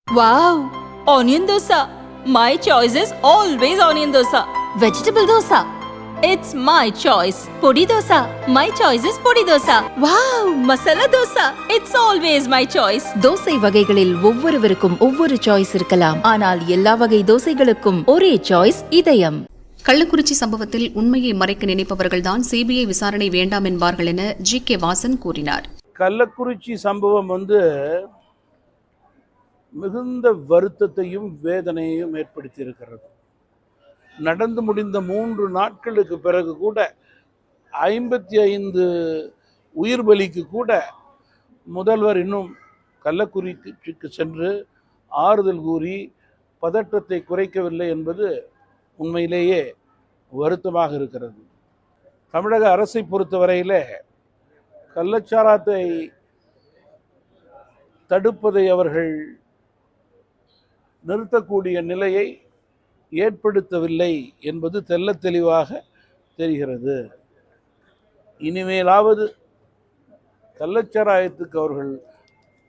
Wow! Onion dosa. My choice is always onion dosa. Vegetable dosa. It's my choice. Podi dosa. My choice is podi dosa. Wow! Masala dosa. It's always my choice. Dosa வகைகளில் ஒவ்வொருவருக்கும் ஒவ்வொரு choice இருக்கலாம். ஆனால் எல்லா வகை தோசைகளுக்கும் ஒரே choice இதயம். கள்ளக்குறிச்சி சம்பவத்தில் உண்மையை மறைக்க நினைப்பவர்கள்தான் சிபிஐ விசாரணை வேண்டாம் என்பார்கள் என ஜி.கே. வாசன் கூறினார். கள்ளக்குறிச்சி சம்பவம் மிகுந்த வருத்தத்தையும் வேதனையையும் ஏற்படுத்தி இருக்கிறது. நடந்து முடிந்த 3 நாட்களுக்கு பிறகு கூட 55 உயிர் பலிக்கு கூட முதல்வர் இன்னும் கள்ளக்குறிச்சிக்கு சென்று ஆறுதல் கூறி பதற்றத்தை குறைக்கவில்லை என்பது உண்மையிலேயே வருத்தமாக இருக்கிறது. தமிழக அரசை பொறுத்தவரையில் கள்ளச்சாராயத்தை தடுப்பதை அவர்கள் நிறுத்தக்கூடிய நிலையை ஏற்படுத்தவில்லை என்பது தெள்ளத் தெளிவாக தெரிகிறது. இனிமேலாவது கள்ளச்சாராயத்துக்கு அவர்கள்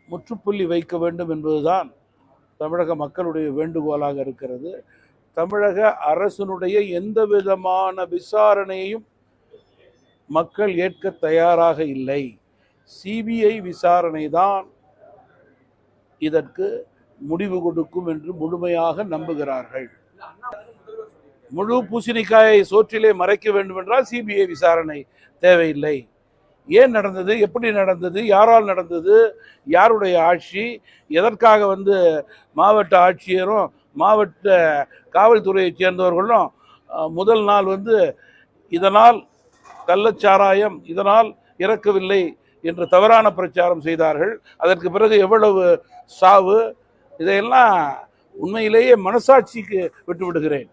முற்றுப்புள்ளி வைக்க வேண்டும் என்பதுதான் தமிழக மக்களுடைய வேண்டுகோளாக இருக்கிறது. தமிழக அரசினுடைய எந்த விதமான விசாரணையையும் மக்கள் ஏற்க தயாராக இல்லை. சிபிஐ விசாரணை தான் இதற்கு முடிவு கொடுக்கும் என்று முழுமையாக நம்புகிறார்கள். முழு பூசணிக்காயை சோற்றிலே மறைக்க வேண்டும் என்றால் சிபிஐ விசாரணை தேவையில்லை. ஏன் நடந்தது, எப்படி நடந்தது, யாரால் நடந்தது, யாருடைய ஆட்சி, எதற்காக மாவட்ட ஆட்சியரும் மாவட்ட காவல்துறையைச் சேர்ந்தவர்களும் முதல் நாள் இதனால் கள்ளச்சாராயம் இதனால் இறக்கவில்லை என்று தவறான பிரச்சாரம் செய்தார்கள். அதற்கு பிறகு எவ்வளவு சாவு, இதையெல்லாம் உண்மையிலேயே மனசாட்சிக்கு விட்டுவிடுகிறேன்.